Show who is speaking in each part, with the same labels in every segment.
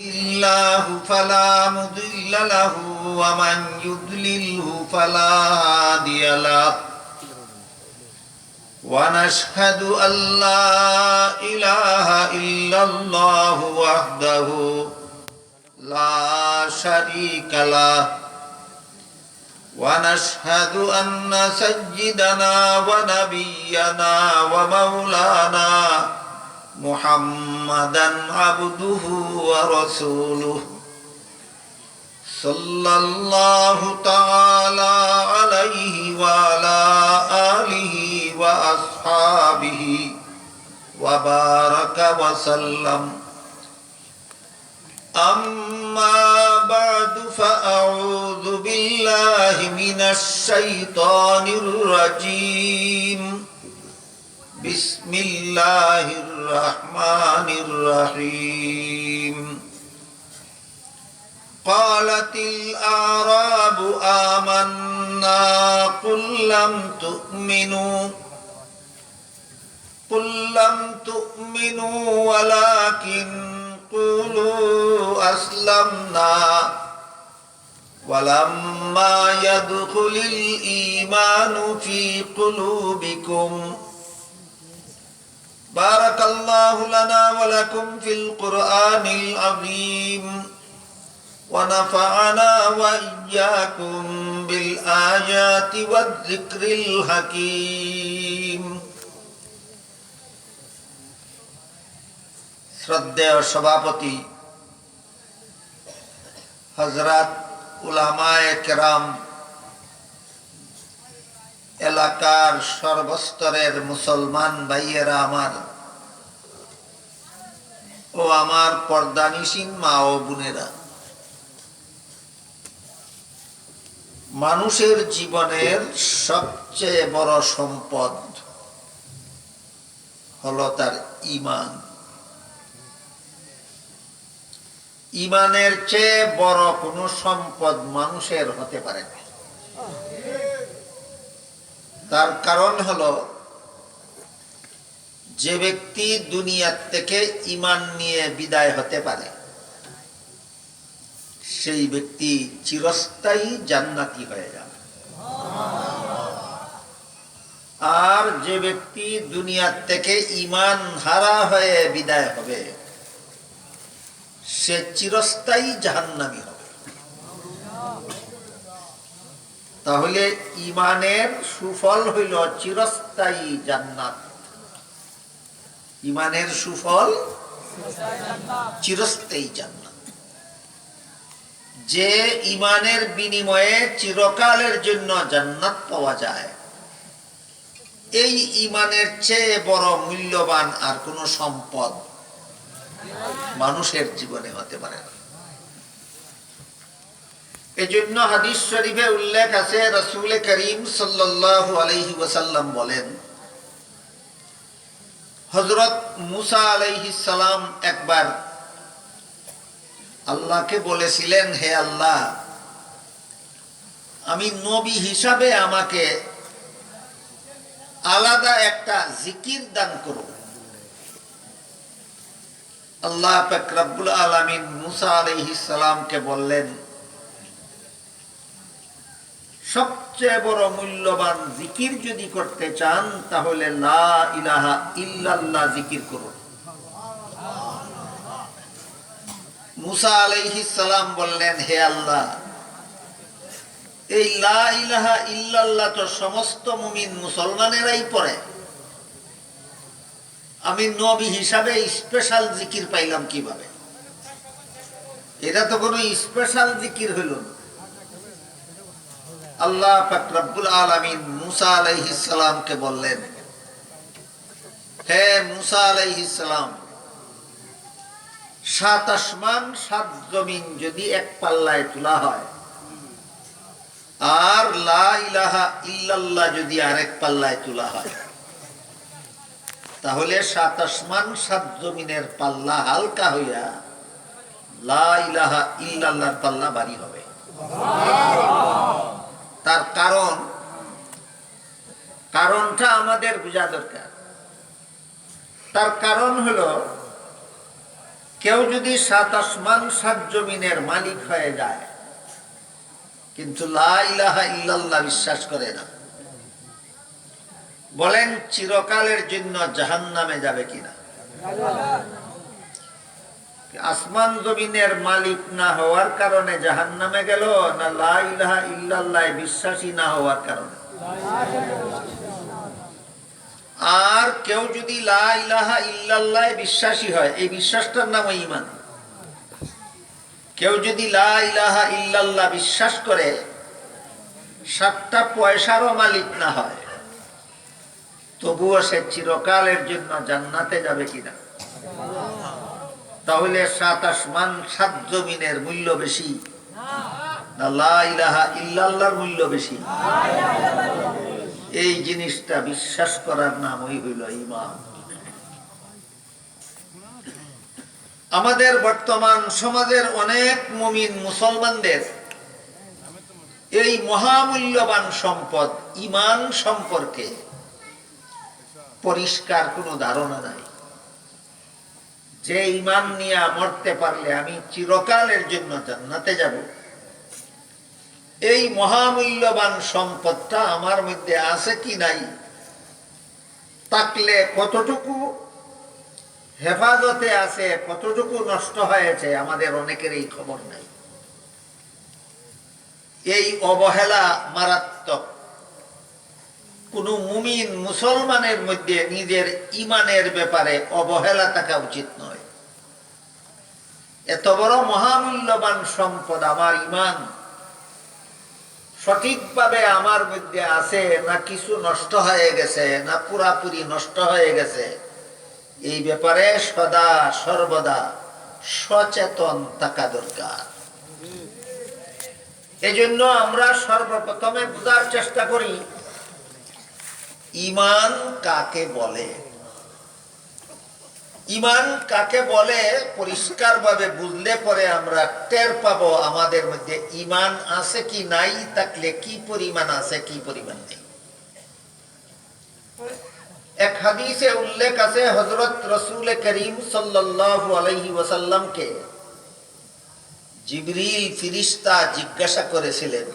Speaker 1: الله فلا مضل له ومن يضلله فلا هادي له ونشهد أن لا إله إلا الله وحده لا شريك له ونشهد أن سيدنا ونبينا ومولانا محمدا عبده ورسوله صلى الله تعالى عليه وعلى آله وأصحابه وبارك وسلم أما بعد فأعوذ بالله من الشيطان الرجيم بسم الله الرحمن الرحيم قالت الأعراب آمنا قل لم تؤمنوا ولكن قولوا أسلمنا ولما يدخل الإيمان في قلوبكم بارك الله لنا ولكم في القرآن العظيم ونفعنا وإياكم بالآيات والذكر الحكيم শ্রদ্ধেয় সভাপতি হযরত উলামায়ে কেরাম, এলাকার সর্বস্তরের মুসলমান ভাইয়েরা আমার ও আমার পর্দানিসীন মা ও বোনেরা, মানুষের জীবনের সবচেয়ে বড় সম্পদ হলো তার ঈমান। ঈমানের চেয়ে বড় কোনো সম্পদ মানুষের হতে পারে না। তার কারণ হলো, যে ব্যক্তি দুনিয়ার থেকে ঈমান নিয়ে বিদায় হতে পারে সেই ব্যক্তি চিরস্থায়ী জান্নাতি হয়ে যাবে। আর যে ব্যক্তি দুনিয়ার থেকে ঈমান হারা হয়ে বিদায় হবে সে চিরস্থায়ী জাহান্নামী হবে। তাহলে ঈমানের সুফল হইল চিরস্থায়ী জান্নাত। ঈমানের সুফল চিরস্থায়ী জান্নাত। যে ঈমানের বিনিময়ে চিরকালের জন্য জান্নাত পাওয়া যায়, এই ঈমানের চেয়ে বড় মূল্যবান আর কোনো সম্পদ মানুষের জীবনে হতে পারে না। এজন্য হাদিস শরীফে উল্লেখ আছে, রাসূল করিম সাল্লাল্লাহু আলাইহি ওয়াসাল্লাম বলেন, হযরত মুসা আলাইহিস সালাম একবার আল্লাহকে বলেছিলেন, হে আল্লাহ, আমি নবী হিসাবে আমাকে আলাদা একটা জিকির দান করো। আল্লাহ পাক রব্বুল আলামিন মুসা আলাইহিস সালামকে বললেন, সবচেয়ে বড় মূল্যবান জিকির যদি করতে চান তাহলে লা ইলাহা ইল্লাল্লাহ জিকির করুন। মুসা আলাইহিস সালাম বললেন, হে আল্লাহ, এই লা ইলাহা ইল্লাল্লাহ তো সমস্ত মুমিন মুসলমানেরাই পড়ে, আমি নবী হিসাবে স্পেশাল জিকির পাইলাম কিভাবে? এটা তো কোনো স্পেশাল জিকির হইল না। আল্লাহ পাক রব্বুল আলামিন মুসা আলাইহিস সালামকে বললেন, হে মুসা আলাইহিস সালাম, 7 আসমান 7 জমিন যদি এক পাল্লায় তোলা হয় আর লা ইলাহা ইল্লাল্লাহ যদি আরেক পাল্লায় তোলা হয়, তাহলে 7 আসমান 7 জমিনের পাল্লা হালকা হইয়া লা ইলাহা ইল্লাল্লাহর পাল্লা ভারী হবে। তার কারণটা আমাদের বোঝা দরকার। তার কারণ হলো, কেউ যদি 7 আসমান 7 জমিনের মালিক হয়ে যায় কিন্তু লা ইলাহা ইল্লাল্লাহ বিশ্বাস করে না, বলেন চিরকালের জন্য জাহান্নামে যাবে কিনা? আসমান জমিনের মালিক না হওয়ার কারণে জাহান্নামে গেল, না লা ইলাহা ইল্লাল্লাহ বিশ্বাসী না হওয়ার কারণে? আর কেউ যদি লা ইলাহা ইল্লাল্লাহ বিশ্বাসী হয়, এই বিশ্বাসটার নাম ঈমান। কেউ যদি লা ইলাহা ইল্লাল্লাহ বিশ্বাস করে 7টা পয়সারও মালিক না হয়, তবুও সে চিরকালের জন্য জান্নাতে যাবে কিনা? তাহলে 7 আসমান 7 জমিনের মূল্য বেশি না লা ইলাহা ইল্লাল্লাহর মূল্য বেশি? এই জিনিসটা বিশ্বাস করার নামই হইল ঈমান। আমাদের বর্তমান সমাজের অনেক মুমিন মুসলমানদের এই মহামূল্যবান সম্পদ ঈমান সম্পর্কে পরিষ্কার কোনো ধারণা নাই, যে ঈমান নিয়ে মরতে পারলে আমি চিরকালের জন্য জান্নাতে যাব। এই মহামূল্যবান সম্পদটা আমার মধ্যে আছে কি নাই, থাকলে কতটুকু হেফাজতে আছে, কতটুকু নষ্ট হয়েছে, আমাদের অনেকের এই খবর নাই। এই অবহেলা মারাত্মক। কোন মুমিন মুসলমানের মধ্যে নিজের ঈমানের ব্যাপারে অবহেলা থাকা উচিত নয়। এত বড় মহামূল্যবান সম্পদ আমার ঈমান সঠিকভাবে আমার মধ্যে আছে না কিছু নষ্ট হয়ে গেছে, না পুরাপুরি নষ্ট হয়ে গেছে, এই ব্যাপারে সদা সর্বদা সচেতন থাকা দরকার। এজন্য আমরা সর্বপ্রথমে বোঝার চেষ্টা করি ঈমান কাকে বলে। ঈমান কাকে বলে পরিষ্কারভাবে বুঝলে পরে আমরা টের পাবো আমাদের মধ্যে ঈমান আছে কি নাই, থাকলে কি পরিমাণ আছে কি পরিমাণ নেই। এক হাদিসে উল্লেখ আছে হযরত রাসূল করিম সাল্লাল্লাহু আলাইহি ওয়াসাল্লামকে জিবরিল ফেরেশতা জিজ্ঞাসা করেছিলেন,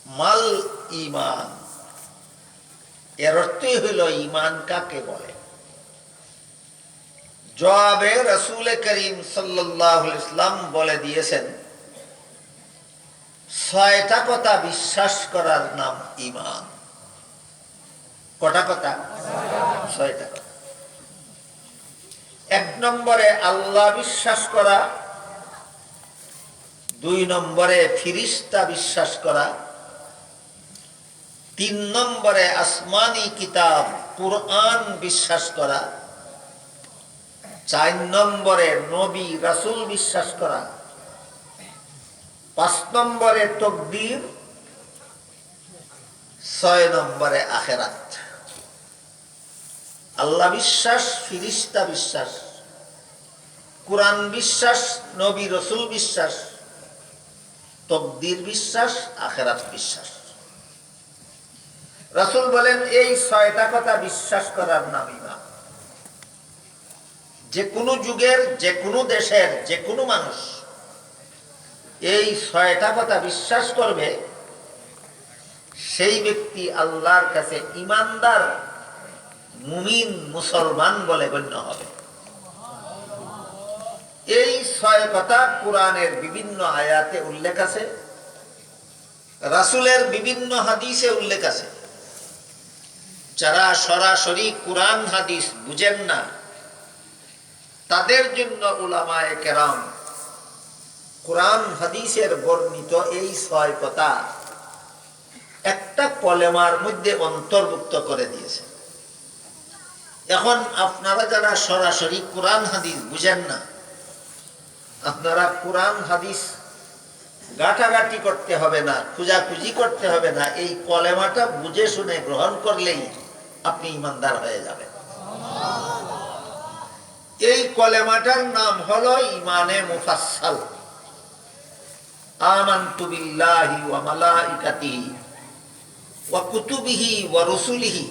Speaker 1: মাল ঈমান, এর অর্থই হলো ঈমান কাকে বলে। জবাবে রাসূল করিম সাল্লাল্লাহু আলাইহি ওয়াসাল্লাম বলে দিয়েছেন, 6টা কথা বিশ্বাস করার নাম ঈমান। কটা কথা? 6টা কথা। 1 নম্বরে আল্লাহ বিশ্বাস করা, 2 নম্বরে ফেরেশতা বিশ্বাস করা, 3 নম্বরে আসমানি কিতাব কুরআন বিশ্বাস করা, 4 নম্বরে নবী রাসূল বিশ্বাস করা, 5 নম্বরে তাকদীর, 6 নম্বরে আখিরাত। আল্লাহ বিশ্বাস, ফেরেশতা বিশ্বাস, কুরআন বিশ্বাস, নবী রাসূল বিশ্বাস, তাকদীর বিশ্বাস, আখিরাত বিশ্বাস। রাসূল বলেন এই 6টা কথা বিশ্বাস করার নাম ঈমান। যে কোনো যুগের, যে কোনো দেশের, যে কোনো মানুষ এই 6টা কথা বিশ্বাস করবে, সেই ব্যক্তি আল্লাহর কাছে ঈমানদার মুমিন মুসলমান বলে গণ্য হবে। এই 6 কথা কোরআনের বিভিন্ন আয়াতে উল্লেখ আছে, রাসূলের বিভিন্ন হাদিসে উল্লেখ আছে। যারা সরাসরি কোরআন হাদিস বুঝেন না, তাদের জন্য উলামায়ে কেরাম কোরআন হাদিসের বর্ণিত এই 6 কথা একটা কলেমার মধ্যে অন্তর্ভুক্ত করে দিয়েছে। এখন আপনারা যারা সরাসরি কোরআন হাদিস বুঝেন না, আপনারা কোরআন হাদিস ঘাটাঘাটি করতে হবে না, খুঁজাখুঁজি করতে হবে না, এই কলেমাটা বুঝে শুনে গ্রহণ করলেই আপনি ঈমানদার হয়ে যাবেন। এই কলেমাটার নাম হলো ঈমানে মুফাসসাল। আমানতু বিল্লাহি ওয়া মালাইকাতিহি ওয়া কুতুবিহি ওয়া রুসুলিহি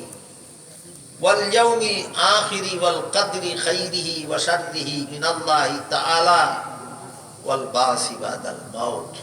Speaker 1: ওয়াল ইয়াউমি আখিরি ওয়াল কদরি খাইরিহি ওয়া শাররিহি মিনাল্লাহি তাআলা ওয়াল বাসি বাদাল মাউত।